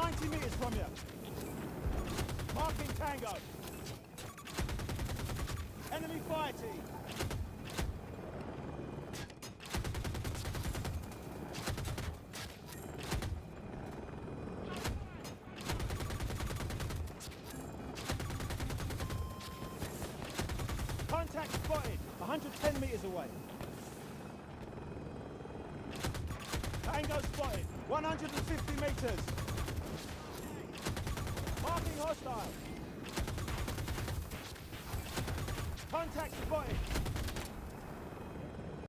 90 meters from you. Marking Tango. Enemy fire team. Contact spotted, 110 meters away. Tango spotted, 150 meters. Marking hostile. Contact spotted.